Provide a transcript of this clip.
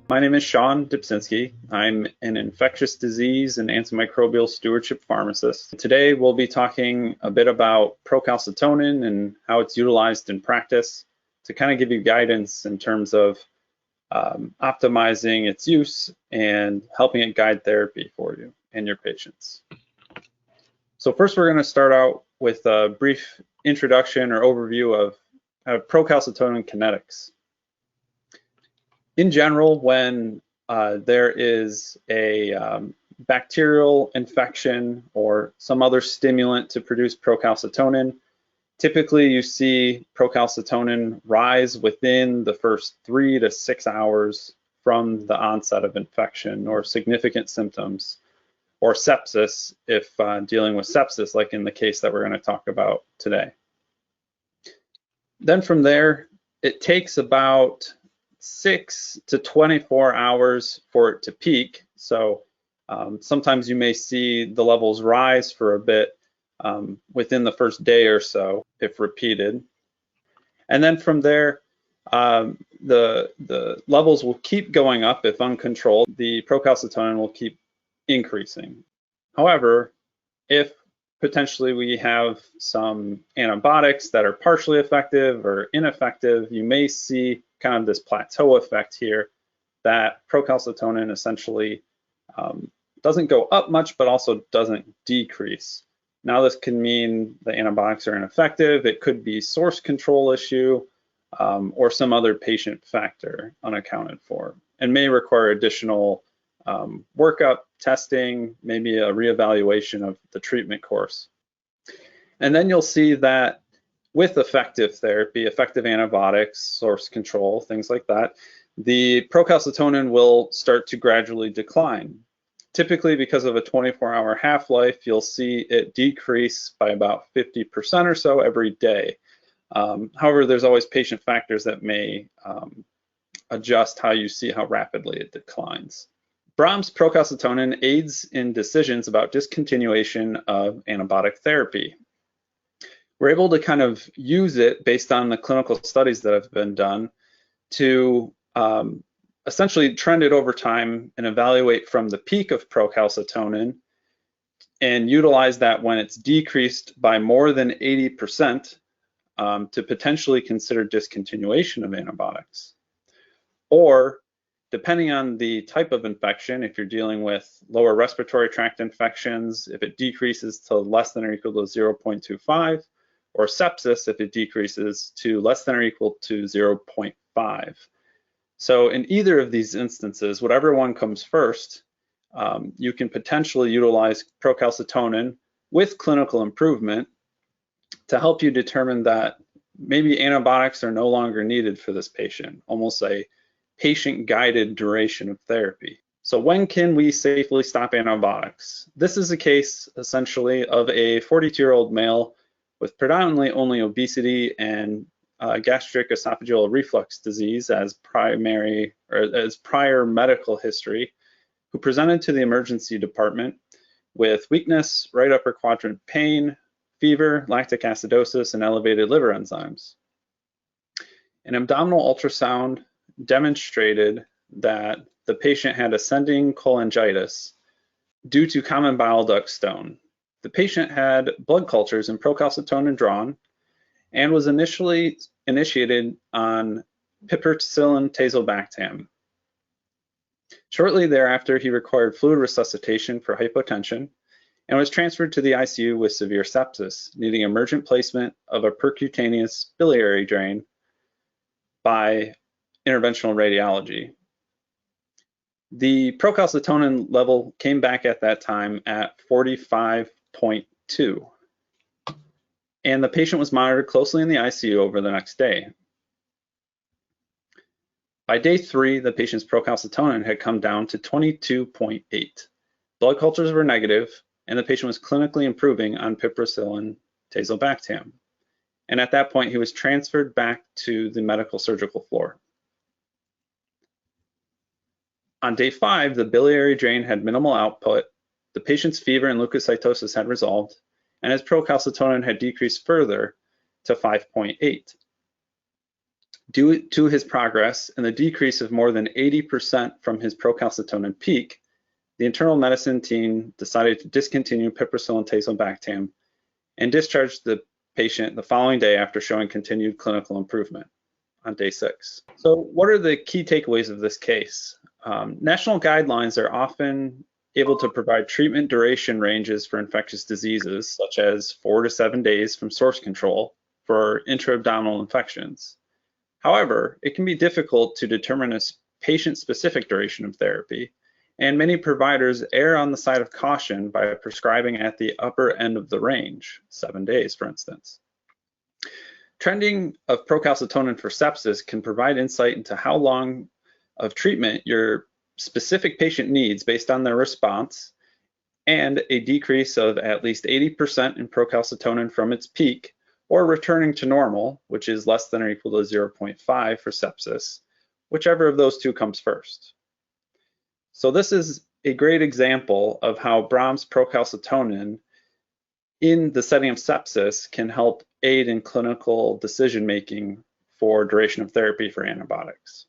My name is Shawn Depcinski. I'm an infectious disease and antimicrobial stewardship pharmacist. Today we'll be talking a bit about procalcitonin and how it's utilized in practice to kind of give you guidance in terms of optimizing its use and helping it guide therapy for you and your patients. So first we're going to start out with a brief introduction or overview of procalcitonin kinetics. In general, when there is a bacterial infection or some other stimulant to produce procalcitonin, typically you see procalcitonin rise within the first 3 to 6 hours from the onset of infection or significant symptoms, or sepsis if dealing with sepsis, like in the case that we're going to talk about today. Then from there, it takes about 6 to 24 hours for it to peak. So sometimes you may see the levels rise for a bit within the first day or so, if repeated. And then from there, the levels will keep going up if uncontrolled. The procalcitonin will keep increasing. However, if potentially we have some antibiotics that are partially effective or ineffective, you may see kind of this plateau effect here that procalcitonin essentially doesn't go up much, but also doesn't decrease. Now this can mean the antibiotics are ineffective. It could be source control issue or some other patient factor unaccounted for, and may require additional workup, testing, maybe a reevaluation of the treatment course. And then you'll see that with effective therapy, effective antibiotics, source control, things like that, the procalcitonin will start to gradually decline. Typically, because of a 24-hour half-life, you'll see it decrease by about 50% or so every day. However, there's always patient factors that may adjust how you see how rapidly it declines. Brahms procalcitonin aids in decisions about discontinuation of antibiotic therapy. We're able to kind of use it based on the clinical studies that have been done to essentially trend it over time and evaluate from the peak of procalcitonin and utilize that when it's decreased by more than 80% to potentially consider discontinuation of antibiotics. Or depending on the type of infection, if you're dealing with lower respiratory tract infections, if it decreases to less than or equal to 0.25, or sepsis if it decreases to less than or equal to 0.5. So in either of these instances, whatever one comes first, you can potentially utilize procalcitonin with clinical improvement to help you determine that maybe antibiotics are no longer needed for this patient, almost a patient-guided duration of therapy. So when can we safely stop antibiotics? This is a case essentially of a 42-year-old male with predominantly only obesity and gastric esophageal reflux disease as prior medical history, who presented to the emergency department with weakness, right upper quadrant pain, fever, lactic acidosis, and elevated liver enzymes. An abdominal ultrasound demonstrated that the patient had ascending cholangitis due to common bile duct stone. The patient had blood cultures and procalcitonin drawn and was initially initiated on piperacillin tazobactam. Shortly thereafter, he required fluid resuscitation for hypotension and was transferred to the ICU with severe sepsis, needing emergent placement of a percutaneous biliary drain by interventional radiology. The procalcitonin level came back at that time at 45.2, and the patient was monitored closely in the ICU over the next day. By day 3, the patient's procalcitonin had come down to 22.8. Blood cultures were negative, and the patient was clinically improving on piperacillin tazobactam. And at that point, he was transferred back to the medical surgical floor. On day 5, the biliary drain had minimal output, the patient's fever and leukocytosis had resolved, and his procalcitonin had decreased further to 5.8. Due to his progress and the decrease of more than 80% from his procalcitonin peak, the internal medicine team decided to discontinue piperacillin tazobactam and discharged the patient the following day after showing continued clinical improvement on day 6. So what are the key takeaways of this case? National guidelines are often able to provide treatment duration ranges for infectious diseases, such as 4 to 7 days from source control for intra-abdominal infections. However, it can be difficult to determine a patient-specific duration of therapy, and many providers err on the side of caution by prescribing at the upper end of the range, 7 days, for instance. Trending of procalcitonin for sepsis can provide insight into how long of treatment your specific patient needs based on their response, and a decrease of at least 80% in procalcitonin from its peak, or returning to normal, which is less than or equal to 0.5 for sepsis, whichever of those two comes first. So this is a great example of how Brahms procalcitonin in the setting of sepsis can help aid in clinical decision-making for duration of therapy for antibiotics.